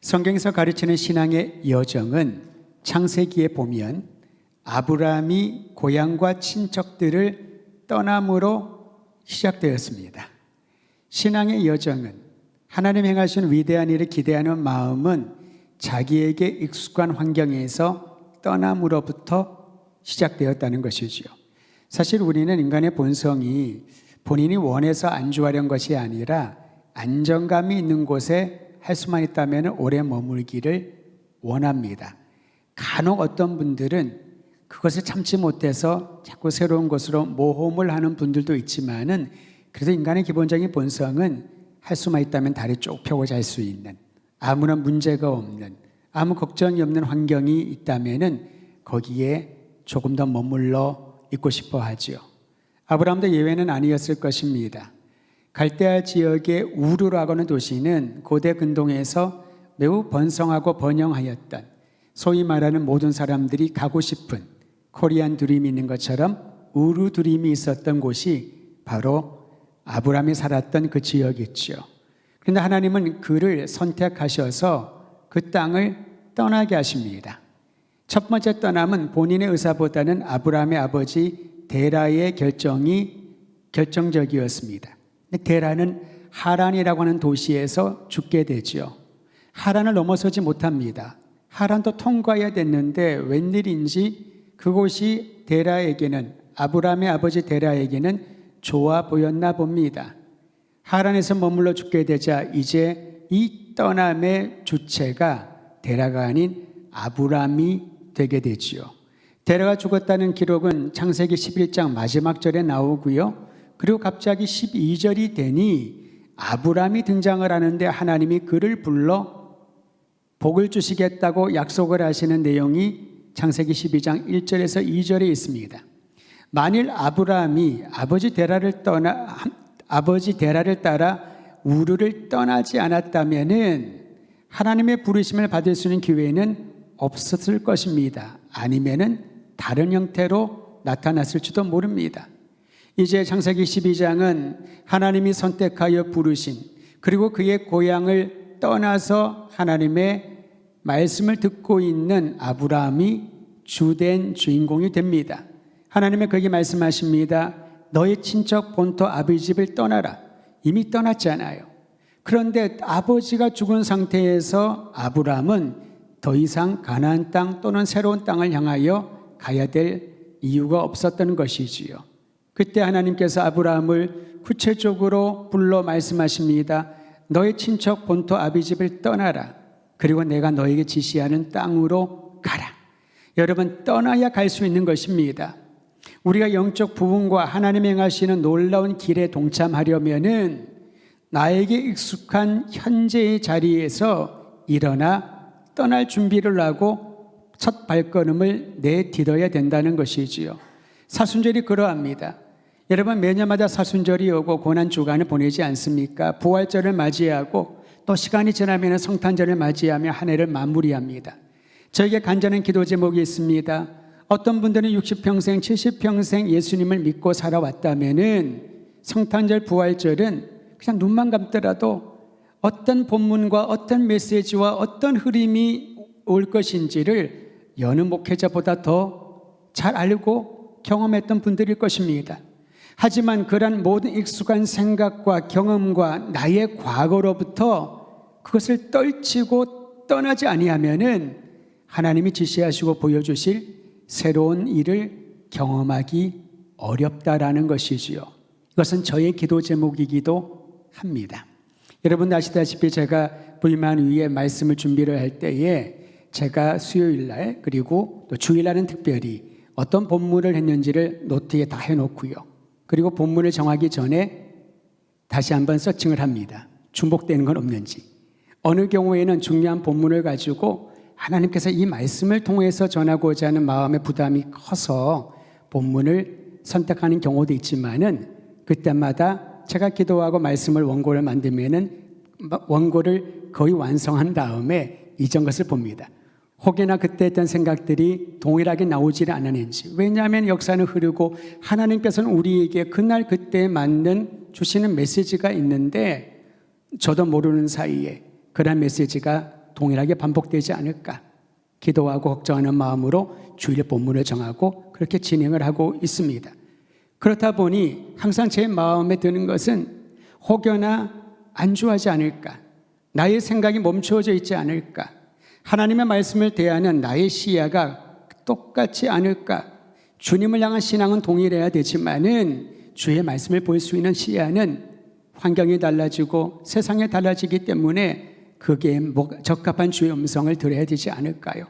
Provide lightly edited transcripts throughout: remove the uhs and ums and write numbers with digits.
성경에서 가르치는 신앙의 여정은 창세기에 보면 아브라함이 고향과 친척들을 떠남으로 시작되었습니다. 신앙의 여정은 하나님 행하신 위대한 일을 기대하는 마음은 자기에게 익숙한 환경에서 떠남으로부터 시작되었다는 것이지요. 사실 우리는 인간의 본성이 본인이 원해서 안주하려는 것이 아니라 안정감이 있는 곳에 할 수만 있다면 오래 머물기를 원합니다. 간혹 어떤 분들은 그것을 참지 못해서 자꾸 새로운 곳으로 모험을 하는 분들도 있지만은 그래도 인간의 기본적인 본성은 할 수만 있다면 다리 쭉 펴고 잘 수 있는, 아무런 문제가 없는, 아무 걱정이 없는 환경이 있다면은 거기에 조금 더 머물러 있고 싶어 하지요. 아브라함도 예외는 아니었을 것입니다. 갈대아 지역의 우르라고 하는 도시는 고대 근동에서 매우 번성하고 번영하였던, 소위 말하는 모든 사람들이 가고 싶은 코리안 드림이 있는 것처럼 우르 드림이 있었던 곳이 바로 아브라함이 살았던 그 지역이었죠. 그런데 하나님은 그를 선택하셔서 그 땅을 떠나게 하십니다. 첫 번째 떠남은 본인의 의사보다는 아브라함의 아버지 데라의 결정이 결정적이었습니다. 데라는 하란이라고 하는 도시에서 죽게 되죠. 하란을 넘어서지 못합니다. 하란도 통과해야 됐는데 웬일인지 그곳이 데라에게는, 아브라함의 아버지 데라에게는 좋아 보였나 봅니다. 하란에서 머물러 죽게 되자 이제 이 떠남의 주체가 데라가 아닌 아브라함이 되게 되지요. 데라가 죽었다는 기록은 창세기 11장 마지막 절에 나오고요. 그리고 갑자기 12절이 되니 아브라함이 등장을 하는데 하나님이 그를 불러 복을 주시겠다고 약속을 하시는 내용이 창세기 12장 1절에서 2절에 있습니다. 만일 아브라함이 아버지 데라를 따라 우르를 떠나지 않았다면은 하나님의 부르심을 받을 수 있는 기회는 없었을 것입니다. 아니면은 다른 형태로 나타났을지도 모릅니다. 이제 창세기 12장은 하나님이 선택하여 부르신, 그리고 그의 고향을 떠나서 하나님의 말씀을 듣고 있는 아브라함이 주된 주인공이 됩니다. 하나님은 그에게 말씀하십니다. 너의 친척 본토 아비 집을 떠나라. 이미 떠났잖아요. 그런데 아버지가 죽은 상태에서 아브라함은 더 이상 가나안 땅 또는 새로운 땅을 향하여 가야 될 이유가 없었던 것이지요. 그때 하나님께서 아브라함을 구체적으로 불러 말씀하십니다. 너의 친척 본토 아비 집을 떠나라. 그리고 내가 너에게 지시하는 땅으로 가라. 여러분, 떠나야 갈 수 있는 것입니다. 우리가 영적 부흥과 하나님 행하시는 놀라운 길에 동참하려면은 나에게 익숙한 현재의 자리에서 일어나 떠날 준비를 하고 첫 발걸음을 내딛어야 된다는 것이지요. 사순절이 그러합니다. 여러분, 매년마다 사순절이 오고 고난주간을 보내지 않습니까? 부활절을 맞이하고 또 시간이 지나면 성탄절을 맞이하며 한 해를 마무리합니다. 저에게 간절한 기도 제목이 있습니다. 어떤 분들은 60평생, 70평생 예수님을 믿고 살아왔다면은 성탄절, 부활절은 그냥 눈만 감더라도 어떤 본문과 어떤 메시지와 어떤 흐름이 올 것인지를 여느 목회자보다 더 잘 알고 경험했던 분들일 것입니다. 하지만 그런 모든 익숙한 생각과 경험과 나의 과거로부터 그것을 떨치고 떠나지 아니하면은 하나님이 지시하시고 보여주실 새로운 일을 경험하기 어렵다라는 것이지요. 이것은 저의 기도 제목이기도 합니다. 여러분 아시다시피 제가 부임한 위에 말씀을 준비를 할 때에 제가 수요일날 그리고 또 주일날은 특별히 어떤 본문을 했는지를 노트에 다 해놓고요. 그리고 본문을 정하기 전에 다시 한번 서칭을 합니다. 중복되는 건 없는지. 어느 경우에는 중요한 본문을 가지고 하나님께서 이 말씀을 통해서 전하고자 하는 마음의 부담이 커서 본문을 선택하는 경우도 있지만은 그때마다 제가 기도하고 말씀을 원고를 만들면은 원고를 거의 완성한 다음에 이전 것을 봅니다. 혹여나 그때 했던 생각들이 동일하게 나오지를 않았는지. 왜냐하면 역사는 흐르고 하나님께서는 우리에게 그날 그때에 맞는 주시는 메시지가 있는데 저도 모르는 사이에 그런 메시지가 동일하게 반복되지 않을까 기도하고 걱정하는 마음으로 주일 본문을 정하고 그렇게 진행을 하고 있습니다. 그렇다 보니 항상 제 마음에 드는 것은 혹여나 안주하지 않을까, 나의 생각이 멈추어져 있지 않을까, 하나님의 말씀을 대하는 나의 시야가 똑같지 않을까. 주님을 향한 신앙은 동일해야 되지만은 주의 말씀을 볼 수 있는 시야는 환경이 달라지고 세상이 달라지기 때문에 그게 적합한 주의 음성을 들어야 되지 않을까요?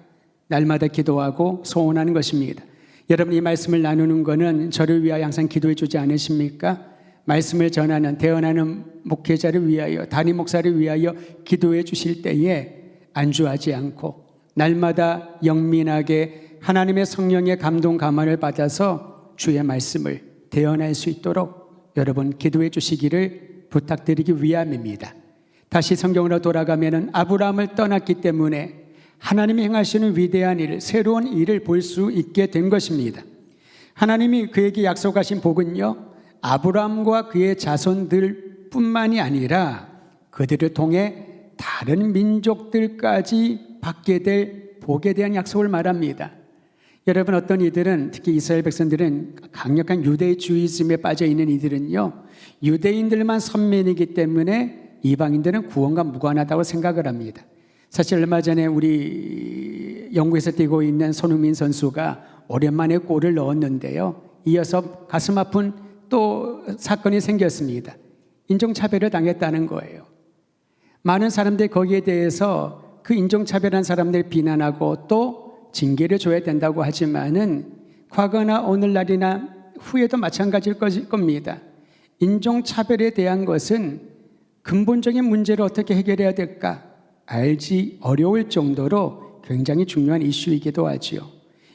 날마다 기도하고 소원하는 것입니다. 여러분, 이 말씀을 나누는 것은 저를 위하여 항상 기도해 주지 않으십니까? 말씀을 전하는 대언하는 목회자를 위하여, 담임 목사를 위하여 기도해 주실 때에 안주하지 않고 날마다 영민하게 하나님의 성령의 감동 감화를 받아서 주의 말씀을 대언할 수 있도록 여러분 기도해 주시기를 부탁드리기 위함입니다. 다시 성경으로 돌아가면 아브라함을 떠났기 때문에 하나님이 행하시는 위대한 일, 새로운 일을 볼 수 있게 된 것입니다. 하나님이 그에게 약속하신 복은요, 아브라함과 그의 자손들 뿐만이 아니라 그들을 통해 다른 민족들까지 받게 될 복에 대한 약속을 말합니다. 여러분, 어떤 이들은, 특히 이스라엘 백성들은 강력한 유대주의즘에 빠져 있는 이들은요, 유대인들만 선민이기 때문에 이방인들은 구원과 무관하다고 생각을 합니다. 사실 얼마 전에 우리 영국에서 뛰고 있는 손흥민 선수가 오랜만에 골을 넣었는데요, 이어서 가슴 아픈 또 사건이 생겼습니다. 인종차별을 당했다는 거예요. 많은 사람들이 거기에 대해서 그 인종차별한 사람들을 비난하고 또 징계를 줘야 된다고 하지만은 과거나 오늘날이나 후에도 마찬가지일 겁니다. 인종차별에 대한 것은 근본적인 문제를 어떻게 해결해야 될까 알지 어려울 정도로 굉장히 중요한 이슈이기도 하지요.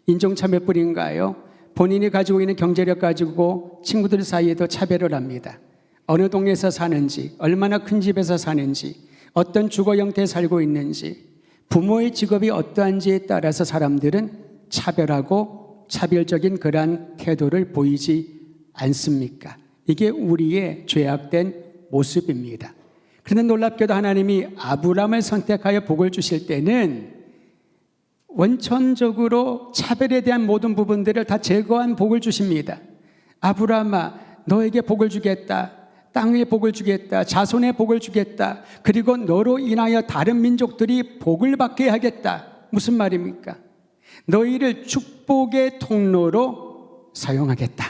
인종차별뿐인가요? 본인이 가지고 있는 경제력 가지고 친구들 사이에도 차별을 합니다. 어느 동네에서 사는지, 얼마나 큰 집에서 사는지, 어떤 주거 형태에 살고 있는지, 부모의 직업이 어떠한지에 따라서 사람들은 차별하고 차별적인 그러한 태도를 보이지 않습니까? 이게 우리의 죄악된 모습입니다. 그런데 놀랍게도 하나님이 아브라함을 선택하여 복을 주실 때는 원천적으로 차별에 대한 모든 부분들을 다 제거한 복을 주십니다. 아브라함아, 너에게 복을 주겠다. 땅에 복을 주겠다. 자손의 복을 주겠다. 그리고 너로 인하여 다른 민족들이 복을 받게 하겠다. 무슨 말입니까? 너희를 축복의 통로로 사용하겠다.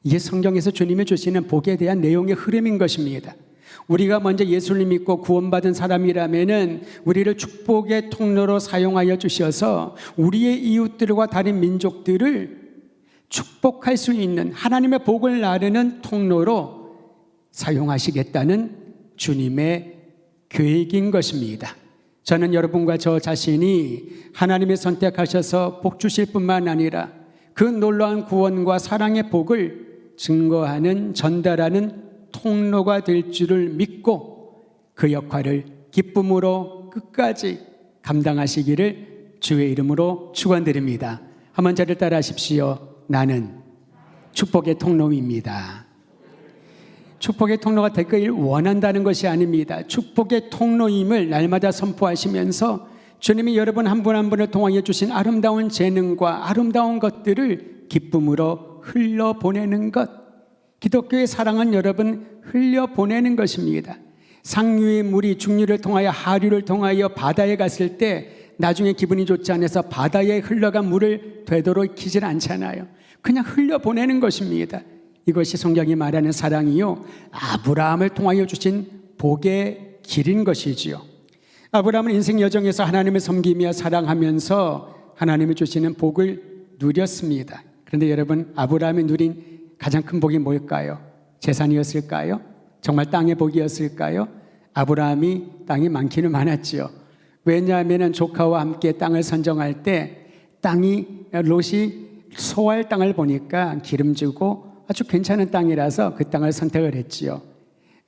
이게 성경에서 주님이 주시는 복에 대한 내용의 흐름인 것입니다. 우리가 먼저 예수를 믿고 구원받은 사람이라면은 우리를 축복의 통로로 사용하여 주셔서 우리의 이웃들과 다른 민족들을 축복할 수 있는 하나님의 복을 나르는 통로로 사용하시겠다는 주님의 계획인 것입니다. 저는 여러분과 저 자신이 하나님이 선택하셔서 복 주실 뿐만 아니라 그 놀라운 구원과 사랑의 복을 증거하는, 전달하는 통로가 될 줄을 믿고 그 역할을 기쁨으로 끝까지 감당하시기를 주의 이름으로 축원드립니다. 한번 저를 따라 하십시오. 나는 축복의 통로입니다. 축복의 통로가 되길 원한다는 것이 아닙니다. 축복의 통로임을 날마다 선포하시면서 주님이 여러분 한 분 한 분을 통하여 주신 아름다운 재능과 아름다운 것들을 기쁨으로 흘려보내는 것. 기독교의 사랑은 여러분 흘려보내는 것입니다. 상류의 물이 중류를 통하여 하류를 통하여 바다에 갔을 때 나중에 기분이 좋지 않아서 바다에 흘러간 물을 되도록이질 않잖아요. 그냥 흘려보내는 것입니다. 이것이 성경이 말하는 사랑이요, 아브라함을 통하여 주신 복의 길인 것이지요. 아브라함은 인생 여정에서 하나님을 섬기며 사랑하면서 하나님이 주시는 복을 누렸습니다. 그런데 여러분, 아브라함이 누린 가장 큰 복이 뭘까요? 재산이었을까요? 정말 땅의 복이었을까요? 아브라함이 땅이 많기는 많았지요. 왜냐하면 조카와 함께 땅을 선정할 때 롯이 소할 땅을 보니까 기름지고 아주 괜찮은 땅이라서 그 땅을 선택을 했지요.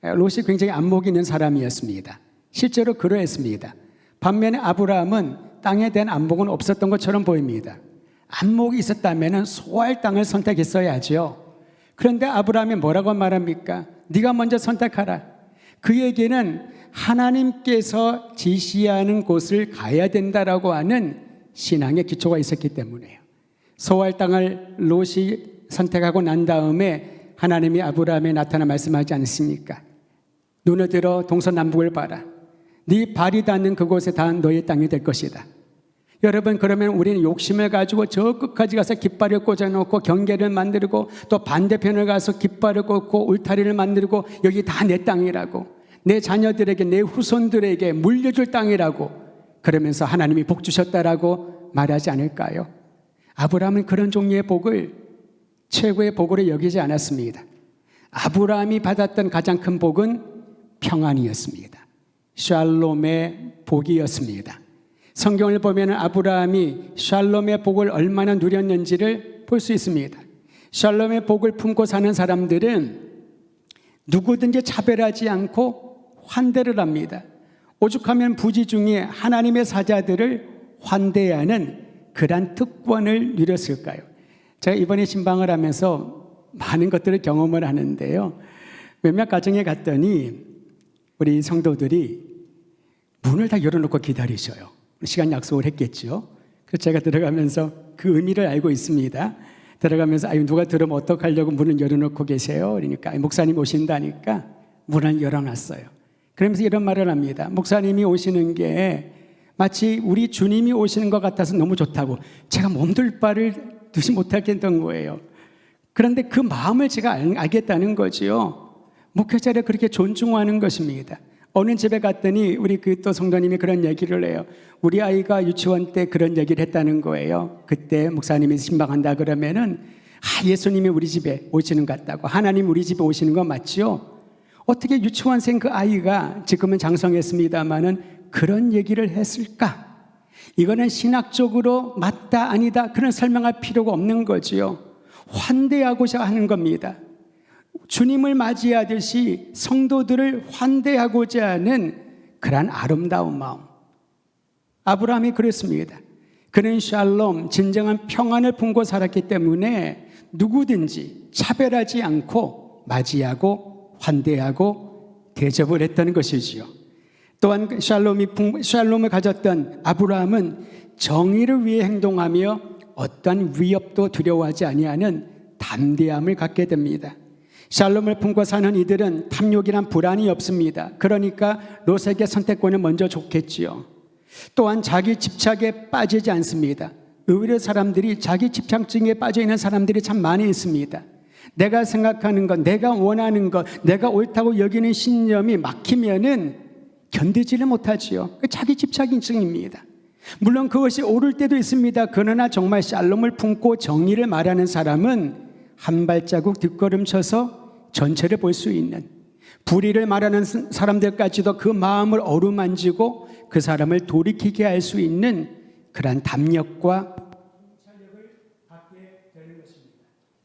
롯이 굉장히 안목이 있는 사람이었습니다. 실제로 그러했습니다. 반면에 아브라함은 땅에 대한 안목은 없었던 것처럼 보입니다. 안목이 있었다면 소할 땅을 선택했어야죠. 그런데 아브라함이 뭐라고 말합니까? 네가 먼저 선택하라. 그에게는 하나님께서 지시하는 곳을 가야 된다라고 하는 신앙의 기초가 있었기 때문이에요. 소할 땅을 롯이 선택하고 난 다음에 하나님이 아브라함에 나타나 말씀하지 않습니까? 눈을 들어 동서남북을 봐라. 네 발이 닿는 그곳에 다 너의 땅이 될 것이다. 여러분, 그러면 우리는 욕심을 가지고 저 끝까지 가서 깃발을 꽂아놓고 경계를 만들고 또 반대편을 가서 깃발을 꽂고 울타리를 만들고 여기 다 내 땅이라고, 내 자녀들에게, 내 후손들에게 물려줄 땅이라고 그러면서 하나님이 복 주셨다라고 말하지 않을까요? 아브라함은 그런 종류의 복을 최고의 복으로 여기지 않았습니다. 아브라함이 받았던 가장 큰 복은 평안이었습니다. 샬롬의 복이었습니다. 성경을 보면 아브라함이 샬롬의 복을 얼마나 누렸는지를 볼 수 있습니다. 샬롬의 복을 품고 사는 사람들은 누구든지 차별하지 않고 환대를 합니다. 오죽하면 부지 중에 하나님의 사자들을 환대하는 그런 특권을 누렸을까요? 제가 이번에 신방을 하면서 많은 것들을 경험을 하는데요. 몇몇 가정에 갔더니 우리 성도들이 문을 다 열어놓고 기다리셔요. 시간 약속을 했겠죠. 그래서 제가 들어가면서 그 의미를 알고 있습니다. 들어가면서 누가 들으면 어떡하려고 문을 열어놓고 계세요? 그러니까 목사님 오신다니까 문을 열어놨어요. 그러면서 이런 말을 합니다. 목사님이 오시는 게 마치 우리 주님이 오시는 것 같아서 너무 좋다고. 제가 몸둘 바를 두지 못하겠던 거예요. 그런데 그 마음을 제가 알겠다는 거지요. 목회자를 그렇게 존중하는 것입니다. 어느 집에 갔더니 우리 또 성도님이 그런 얘기를 해요. 우리 아이가 유치원 때 그런 얘기를 했다는 거예요. 그때 목사님이 신방한다 그러면은 예수님이 우리 집에 오시는 것 같다고, 하나님 우리 집에 오시는 거 맞지요? 어떻게 유치원생 그 아이가 지금은 장성했습니다마는 그런 얘기를 했을까? 이거는 신학적으로 맞다 아니다 그런 설명할 필요가 없는 거지요. 환대하고자 하는 겁니다. 주님을 맞이하듯이 성도들을 환대하고자 하는 그런 아름다운 마음. 아브라함이 그랬습니다. 그는 샬롬, 진정한 평안을 품고 살았기 때문에 누구든지 차별하지 않고 맞이하고 환대하고 대접을 했다는 것이지요. 또한 샬롬을 가졌던 아브라함은 정의를 위해 행동하며 어떠한 위협도 두려워하지 아니하는 담대함을 갖게 됩니다. 샬롬을 품고 사는 이들은 탐욕이란 불안이 없습니다. 그러니까 롯에게 선택권을 먼저 줬겠지요. 또한 자기 집착에 빠지지 않습니다. 의외로 사람들이 자기 집착증에 빠져 있는 사람들이 참 많이 있습니다. 내가 생각하는 것, 내가 원하는 것, 내가 옳다고 여기는 신념이 막히면은 견디지를 못하지요. 자기 집착증입니다. 물론 그것이 옳을 때도 있습니다. 그러나 정말 샬롬을 품고 정의를 말하는 사람은 한 발자국 뒷걸음쳐서 전체를 볼 수 있는, 불의를 말하는 사람들까지도 그 마음을 어루만지고 그 사람을 돌이키게 할 수 있는 그러한 담력과 통찰력을 갖게 되는 것입니다.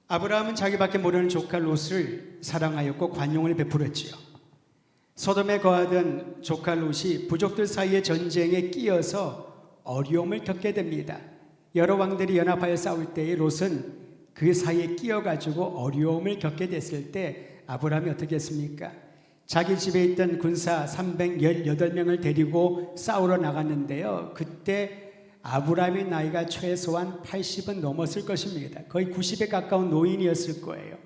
아브라함은 자기밖에 모르는 조카 롯을 사랑하였고 관용을 베풀었지요. 소돔에 거하던 조카 롯이 부족들 사이의 전쟁에 끼어서 어려움을 겪게 됩니다. 여러 왕들이 연합하여 싸울 때에 롯은 그 사이에 끼어가지고 어려움을 겪게 됐을 때 아브라함이 어떻게 했습니까? 자기 집에 있던 군사 318명을 데리고 싸우러 나갔는데요. 그때 아브라함의 나이가 최소한 80은 넘었을 것입니다. 거의 90에 가까운 노인이었을 거예요.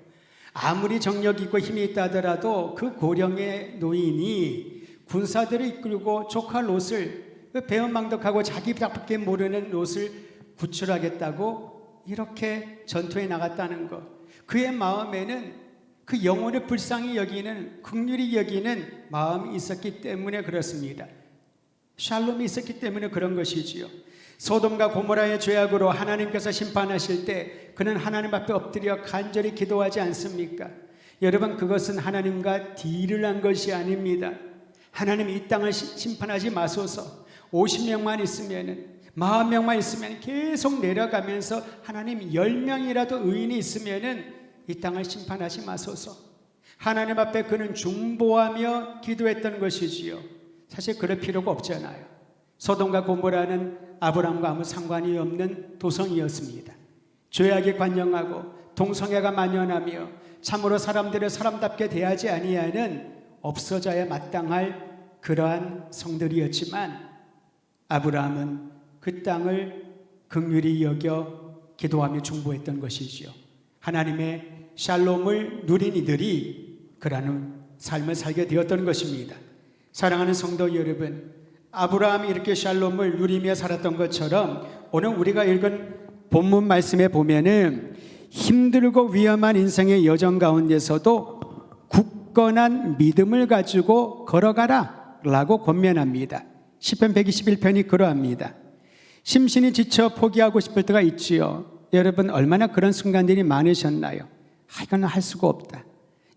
아무리 정력이 있고 힘이 있다 하더라도 그 고령의 노인이 군사들을 이끌고 조카 롯을, 배은망덕하고 자기밖에 모르는 롯을 구출하겠다고 이렇게 전투에 나갔다는 것. 그의 마음에는 그 영혼을 불쌍히 여기는, 긍휼히 여기는 마음이 있었기 때문에 그렇습니다. 샬롬이 있었기 때문에 그런 것이지요. 소돔과 고모라의 죄악으로 하나님께서 심판하실 때 그는 하나님 앞에 엎드려 간절히 기도하지 않습니까? 여러분, 그것은 하나님과 딜을 한 것이 아닙니다. 하나님 이 땅을 심판하지 마소서. 50명만 있으면은, 40명만 있으면 계속 내려가면서 하나님 10명이라도 의인이 있으면은 이 땅을 심판하지 마소서. 하나님 앞에 그는 중보하며 기도했던 것이지요. 사실 그럴 필요가 없잖아요. 소돔과 고모라는 아브람과 아무 상관이 없는 도성이었습니다. 죄악에 관영하고 동성애가 만연하며 참으로 사람들을 사람답게 대하지 아니하는 없어져야 마땅할 그러한 성들이었지만 아브라함은 그 땅을 긍휼히 여겨 기도하며 중보했던 것이지요. 하나님의 샬롬을 누린 이들이 그러한 삶을 살게 되었던 것입니다. 사랑하는 성도 여러분, 아브라함이 이렇게 샬롬을 누리며 살았던 것처럼 오늘 우리가 읽은 본문 말씀에 보면은 힘들고 위험한 인생의 여정 가운데서도 굳건한 믿음을 가지고 걸어가라 라고 권면합니다. 시편 121편이 그러합니다. 심신이 지쳐 포기하고 싶을 때가 있지요. 여러분 얼마나 그런 순간들이 많으셨나요? 이거는 할 수가 없다,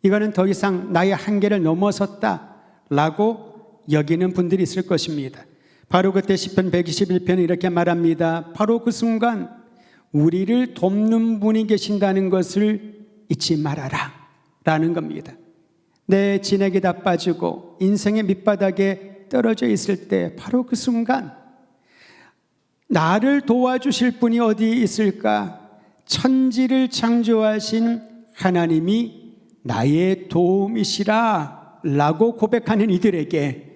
이거는 더 이상 나의 한계를 넘어섰다 라고 여기는 분들이 있을 것입니다. 바로 그때 시편 121편은 이렇게 말합니다. 바로 그 순간 우리를 돕는 분이 계신다는 것을 잊지 말아라 라는 겁니다. 내 진액이 다 빠지고 인생의 밑바닥에 떨어져 있을 때 바로 그 순간 나를 도와주실 분이 어디 있을까? 천지를 창조하신 하나님이 나의 도움이시라 라고 고백하는 이들에게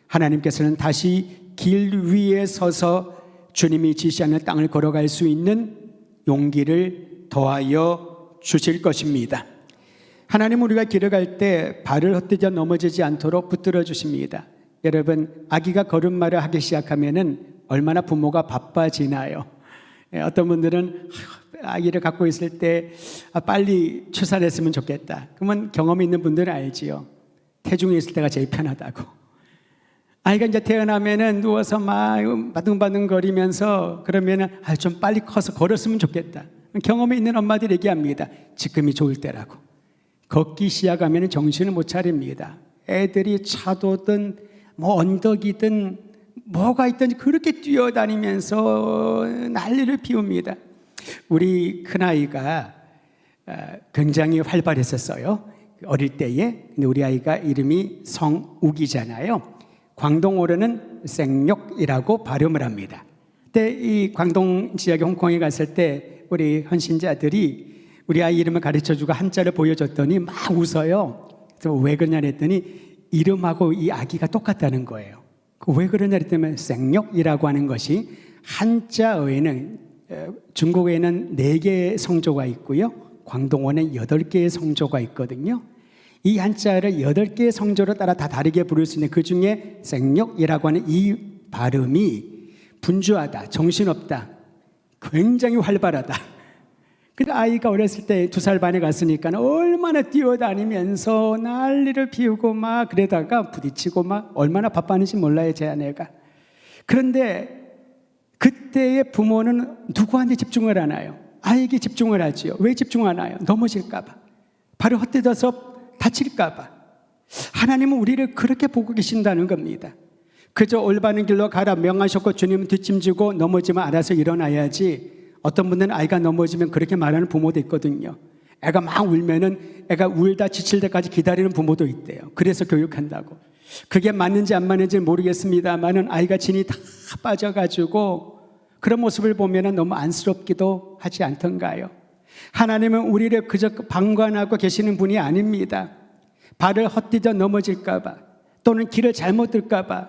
하나님께서는 다시 길 위에 서서 주님이 지시하는 땅을 걸어갈 수 있는 용기를 더하여 주실 것입니다. 하나님은 우리가 길을 갈 때 발을 헛디뎌 넘어지지 않도록 붙들어 주십니다. 여러분, 아기가 걸음마를 하기 시작하면은 얼마나 부모가 바빠지나요? 어떤 분들은 아기를 갖고 있을 때 빨리 출산했으면 좋겠다. 그러면 경험이 있는 분들은 알지요. 태중에 있을 때가 제일 편하다고. 아이가 이제 태어나면은 누워서 막 바둥바둥 거리면서 그러면은 좀 빨리 커서 걸었으면 좋겠다. 경험이 있는 엄마들이 얘기합니다. 지금이 좋을 때라고. 걷기 시작하면 정신을 못 차립니다. 애들이 차도든 뭐 언덕이든 뭐가 있든지 그렇게 뛰어다니면서 난리를 피웁니다. 우리 큰아이가 굉장히 활발했었어요. 어릴 때에. 근데 우리 아이가 이름이 성욱이잖아요. 광동어로는 생욕이라고 발음을 합니다. 그때 이 광동 지역에 홍콩에 갔을 때 우리 헌신자들이 우리 아이 이름을 가르쳐주고 한자를 보여줬더니 막 웃어요. 그래서 왜 그러냐 했더니 이름하고 이 아기가 똑같다는 거예요. 왜 그러냐 했더니 생욕이라고 하는 것이 한자어에는 중국에는 4개의 성조가 있고요. 광동어는 8개의 성조가 있거든요. 이 한자를 8개의 성조로 따라 다 다르게 부를 수 있는 그 중에 생욕이라고 하는 이 발음이 분주하다, 정신없다, 굉장히 활발하다. 그 아이가 어렸을 때 2살 반에 갔으니까 얼마나 뛰어다니면서 난리를 피우고 막 그러다가 부딪히고 막 얼마나 바빴는지 몰라요, 제 아내가. 그런데 그때의 부모는 누구한테 집중을 하나요? 아이에게 집중을 하지요. 왜 집중하나요? 넘어질까 봐, 발을 헛디뎌서 다칠까 봐. 하나님은 우리를 그렇게 보고 계신다는 겁니다. 그저 올바른 길로 가라 명하셨고 주님은 뒷짐지고 넘어지면 알아서 일어나야지. 어떤 분들은 아이가 넘어지면 그렇게 말하는 부모도 있거든요. 애가 막 울면은 애가 울다 지칠 때까지 기다리는 부모도 있대요. 그래서 교육한다고. 그게 맞는지 안 맞는지 모르겠습니다만은 아이가 진이 다 빠져가지고 그런 모습을 보면은 너무 안쓰럽기도 하지 않던가요? 하나님은 우리를 그저 방관하고 계시는 분이 아닙니다. 발을 헛디뎌 넘어질까봐 또는 길을 잘못 들까봐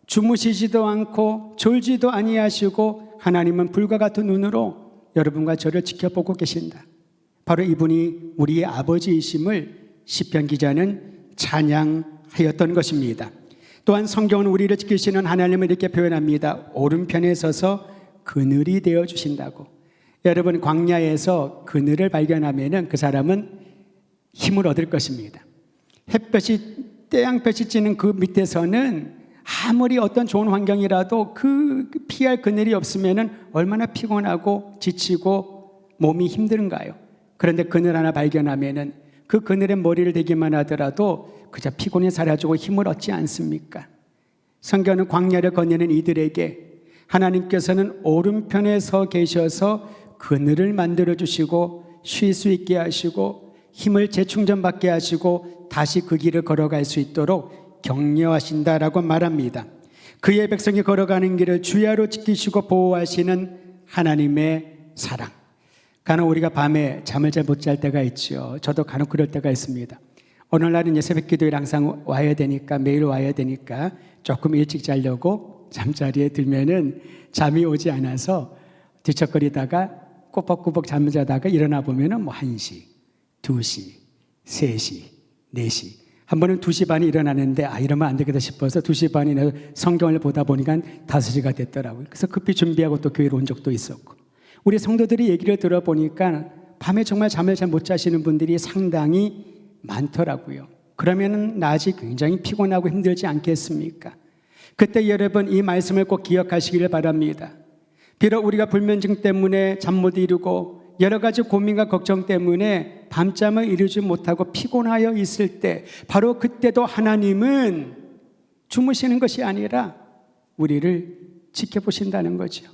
주무시지도 않고 졸지도 아니하시고 하나님은 불과 같은 눈으로 여러분과 저를 지켜보고 계신다. 바로 이분이 우리의 아버지이심을 시편 기자는 찬양하였던 것입니다. 또한 성경은 우리를 지키시는 하나님을 이렇게 표현합니다. 오른편에 서서 그늘이 되어 주신다고. 여러분, 광야에서 그늘을 발견하면은 그 사람은 힘을 얻을 것입니다. 햇볕이 태양볕이 찌는 그 밑에서는 아무리 어떤 좋은 환경이라도 그 피할 그늘이 없으면은 얼마나 피곤하고 지치고 몸이 힘든가요? 그런데 그늘 하나 발견하면은 그 그늘에 머리를 대기만 하더라도 그저 피곤이 사라지고 힘을 얻지 않습니까? 성경은 광야를 거니는 이들에게 하나님께서는 오른편에 서 계셔서 그늘을 만들어 주시고 쉴 수 있게 하시고 힘을 재충전받게 하시고 다시 그 길을 걸어갈 수 있도록 격려하신다라고 말합니다. 그의 백성이 걸어가는 길을 주야로 지키시고 보호하시는 하나님의 사랑. 간혹 우리가 밤에 잠을 잘 못 잘 때가 있죠. 저도 간혹 그럴 때가 있습니다. 오늘날은 이제 새벽 기도에 항상 와야 되니까, 매일 와야 되니까 조금 일찍 자려고 잠자리에 들면은 잠이 오지 않아서 뒤척거리다가 꼬박꼬박 잠을 자다가 일어나 보면은 뭐 1시, 2시, 3시, 4시. 한 번은 2시 반에 일어나는데 이러면 안 되겠다 싶어서 2시 반에 성경을 보다 보니까 5시가 됐더라고요. 그래서 급히 준비하고 또 교회로 온 적도 있었고, 우리 성도들이 얘기를 들어보니까 밤에 정말 잠을 잘 못 자시는 분들이 상당히 많더라고요. 그러면 낮이 굉장히 피곤하고 힘들지 않겠습니까? 그때 여러분 이 말씀을 꼭 기억하시기를 바랍니다. 비록 우리가 불면증 때문에 잠 못 이루고 여러 가지 고민과 걱정 때문에 밤잠을 이루지 못하고 피곤하여 있을 때, 바로 그때도 하나님은 주무시는 것이 아니라 우리를 지켜보신다는 거죠.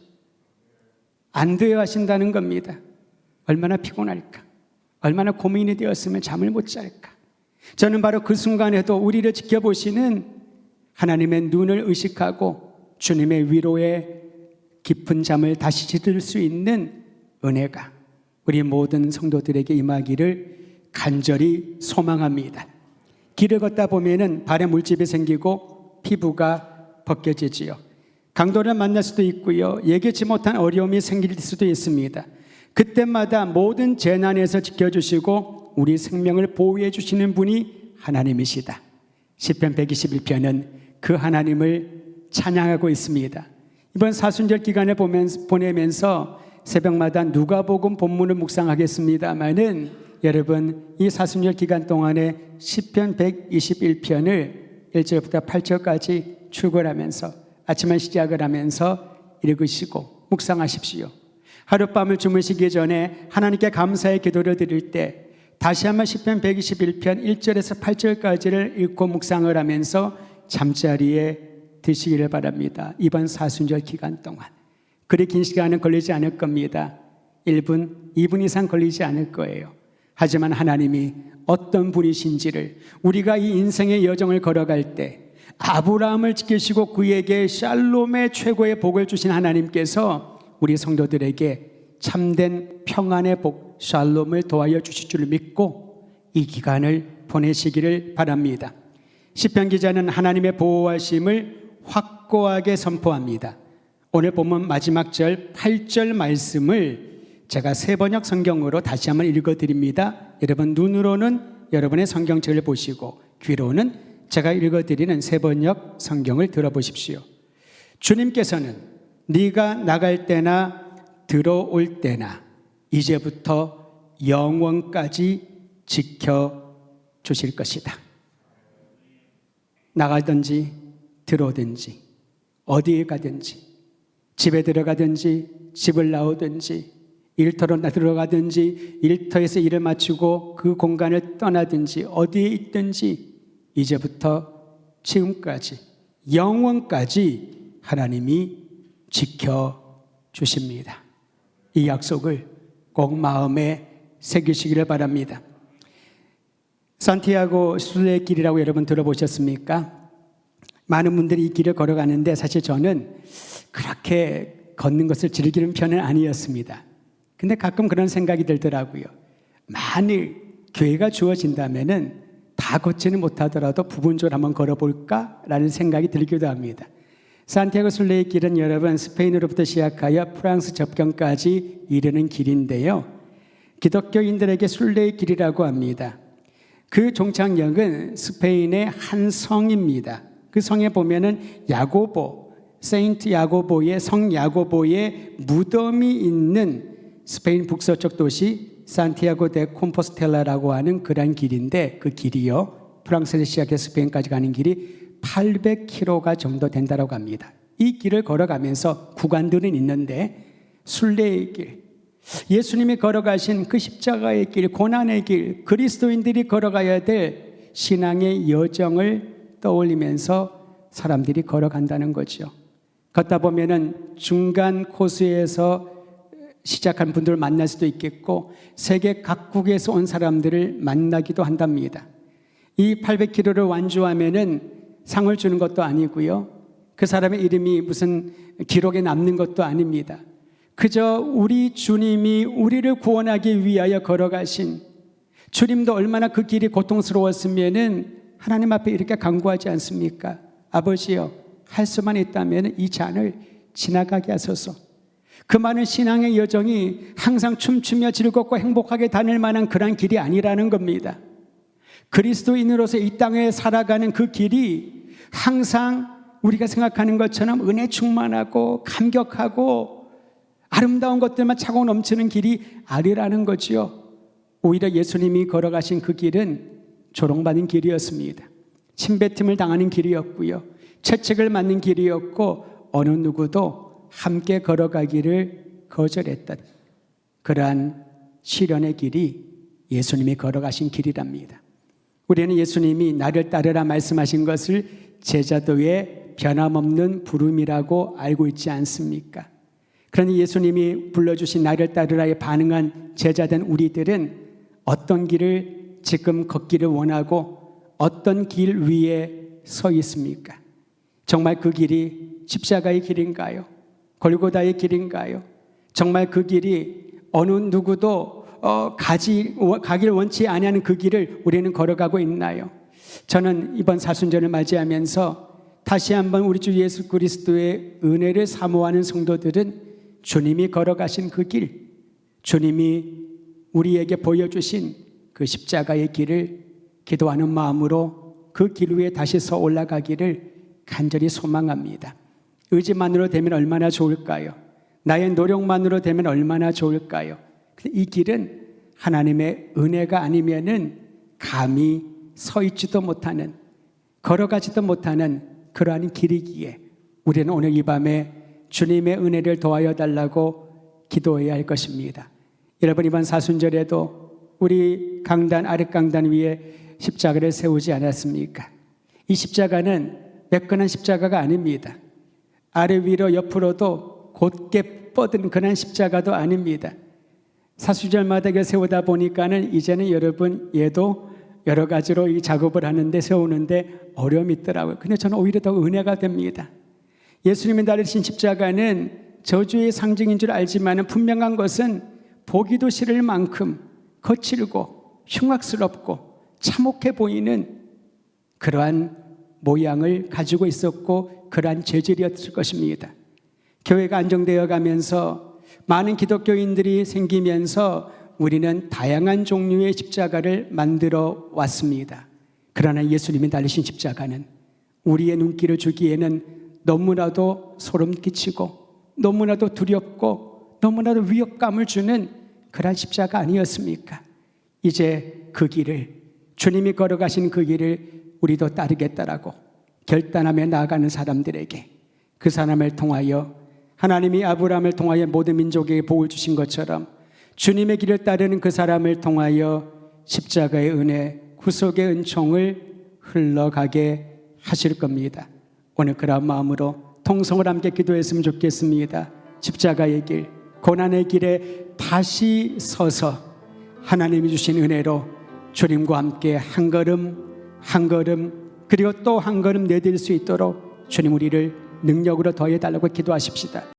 안도해 하신다는 겁니다. 얼마나 피곤할까? 얼마나 고민이 되었으면 잠을 못 잘까? 저는 바로 그 순간에도 우리를 지켜보시는 하나님의 눈을 의식하고 주님의 위로에 깊은 잠을 다시 지을 수 있는 은혜가 우리 모든 성도들에게 임하기를 간절히 소망합니다. 길을 걷다 보면은 발에 물집이 생기고 피부가 벗겨지지요. 강도를 만날 수도 있고요, 예기치 못한 어려움이 생길 수도 있습니다. 그때마다 모든 재난에서 지켜주시고 우리 생명을 보호해 주시는 분이 하나님이시다. 시편 121편은 그 하나님을 찬양하고 있습니다. 이번 사순절 기간을 보내면서 새벽마다 누가복음 본문을 묵상하겠습니다마는, 여러분 이 사순절 기간 동안에 시편 121편을 1절부터 8절까지 출근하면서 아침을 시작을 하면서 읽으시고 묵상하십시오. 하룻밤을 주무시기 전에 하나님께 감사의 기도를 드릴 때 다시 한번 시편 121편 1절에서 8절까지를 읽고 묵상을 하면서 잠자리에 드시기를 바랍니다. 이번 사순절 기간 동안 그리 긴 시간은 걸리지 않을 겁니다. 1분, 2분 이상 걸리지 않을 거예요. 하지만 하나님이 어떤 분이신지를, 우리가 이 인생의 여정을 걸어갈 때 아브라함을 지키시고 그에게 샬롬의 최고의 복을 주신 하나님께서 우리 성도들에게 참된 평안의 복, 샬롬을 도하여 주실 줄 믿고 이 기간을 보내시기를 바랍니다. 시편 기자는 하나님의 보호하심을 확고하게 선포합니다. 오늘 본문 마지막 절 8절 말씀을 제가 세번역 성경으로 다시 한번 읽어드립니다. 여러분 눈으로는 여러분의 성경책을 보시고 귀로는 제가 읽어드리는 세번역 성경을 들어보십시오. 주님께서는 네가 나갈 때나 들어올 때나 이제부터 영원까지 지켜주실 것이다. 나가든지 들어오든지 어디에 가든지, 집에 들어가든지 집을 나오든지 일터로 들어가든지 일터에서 일을 마치고 그 공간을 떠나든지 어디에 있든지 이제부터 지금까지 영원까지 하나님이 지켜주십니다. 이 약속을 꼭 마음에 새기시기를 바랍니다. 산티아고 순례의 길이라고 여러분 들어보셨습니까? 많은 분들이 이 길을 걸어가는데 사실 저는 그렇게 걷는 것을 즐기는 편은 아니었습니다. 근데 가끔 그런 생각이 들더라고요. 만일 기회가 주어진다면은 다 걷지는 못하더라도 부분적으로 한번 걸어볼까라는 생각이 들기도 합니다. 산티아고 순례의 길은 여러분 스페인으로부터 시작하여 프랑스 접경까지 이르는 길인데요, 기독교인들에게 순례의 길이라고 합니다. 그 종착역은 스페인의 한 성입니다. 그 성에 보면은 야고보, 세인트 야고보의 성 야고보의 무덤이 있는 스페인 북서쪽 도시 산티아고 데 콤포스텔라라고 하는 그런 길인데, 그 길이요 프랑스에서 시작해서 스페인까지 가는 길이 800km가 정도 된다고 합니다. 이 길을 걸어가면서 구간들은 있는데 순례의 길, 예수님이 걸어가신 그 십자가의 길, 고난의 길, 그리스도인들이 걸어가야 될 신앙의 여정을 떠올리면서 사람들이 걸어간다는 거죠. 걷다 보면은 중간 코스에서 시작한 분들을 만날 수도 있겠고 세계 각국에서 온 사람들을 만나기도 한답니다. 이 800km를 완주하면은 상을 주는 것도 아니고요, 그 사람의 이름이 무슨 기록에 남는 것도 아닙니다. 그저 우리 주님이 우리를 구원하기 위하여 걸어가신, 주님도 얼마나 그 길이 고통스러웠으면은 하나님 앞에 이렇게 간구하지 않습니까? 아버지여, 할 수만 있다면 이 잔을 지나가게 하소서. 그 많은 신앙의 여정이 항상 춤추며 즐겁고 행복하게 다닐 만한 그런 길이 아니라는 겁니다. 그리스도인으로서 이 땅에 살아가는 그 길이 항상 우리가 생각하는 것처럼 은혜 충만하고 감격하고 아름다운 것들만 차고 넘치는 길이 아니라는 거지요. 오히려 예수님이 걸어가신 그 길은 조롱받은 길이었습니다. 침뱉음을 당하는 길이었고요, 채찍을 맞는 길이었고, 어느 누구도 함께 걸어가기를 거절했던 그러한 시련의 길이 예수님이 걸어가신 길이랍니다. 우리는 예수님이 나를 따르라 말씀하신 것을 제자도의 변함없는 부름이라고 알고 있지 않습니까? 그러니 예수님이 불러주신 나를 따르라에 반응한 제자된 우리들은 어떤 길을 지금 걷기를 원하고 어떤 길 위에 서 있습니까? 정말 그 길이 십자가의 길인가요? 골고다의 길인가요? 정말 그 길이 어느 누구도 가길 원치 아니하는 그 길을 우리는 걸어가고 있나요? 저는 이번 사순절을 맞이하면서 다시 한번 우리 주 예수 그리스도의 은혜를 사모하는 성도들은 주님이 걸어가신 그 길, 주님이 우리에게 보여주신 그 십자가의 길을 기도하는 마음으로 그 길 위에 다시 서 올라가기를 간절히 소망합니다. 의지만으로 되면 얼마나 좋을까요? 나의 노력만으로 되면 얼마나 좋을까요? 이 길은 하나님의 은혜가 아니면은 감히 서 있지도 못하는, 걸어가지도 못하는 그러한 길이기에 우리는 오늘 이 밤에 주님의 은혜를 더하여 달라고 기도해야 할 것입니다. 여러분, 이번 사순절에도 우리 강단, 아랫강단 위에 십자가를 세우지 않았습니까? 이 십자가는 매끈한 십자가가 아닙니다. 아래 위로 옆으로도 곧게 뻗은 그런 십자가도 아닙니다. 사순절마다 이걸 세우다 보니까는 이제는 여러분, 얘도 여러 가지로 이 작업을 하는데, 세우는데 어려움이 있더라고요. 근데 저는 오히려 더 은혜가 됩니다. 예수님이 달리신 십자가는 저주의 상징인 줄 알지만 분명한 것은 보기도 싫을 만큼 거칠고 흉악스럽고 참혹해 보이는 그러한 모양을 가지고 있었고 그러한 재질이었을 것입니다. 교회가 안정되어 가면서 많은 기독교인들이 생기면서 우리는 다양한 종류의 십자가를 만들어 왔습니다. 그러나 예수님이 달리신 십자가는 우리의 눈길을 주기에는 너무나도 소름 끼치고 너무나도 두렵고 너무나도 위협감을 주는 그런 십자가 아니었습니까? 이제 그 길을, 주님이 걸어가신 그 길을 우리도 따르겠다라고 결단하며 나아가는 사람들에게, 그 사람을 통하여 하나님이 아브라함을 통하여 모든 민족에게 복을 주신 것처럼 주님의 길을 따르는 그 사람을 통하여 십자가의 은혜, 구속의 은총을 흘러가게 하실 겁니다. 오늘 그런 마음으로 통성을 함께 기도했으면 좋겠습니다. 십자가의 길, 고난의 길에 다시 서서 하나님이 주신 은혜로 주님과 함께 한 걸음 한 걸음, 그리고 또 한 걸음 내딜 수 있도록 주님 우리를 능력으로 더해달라고 기도하십시다.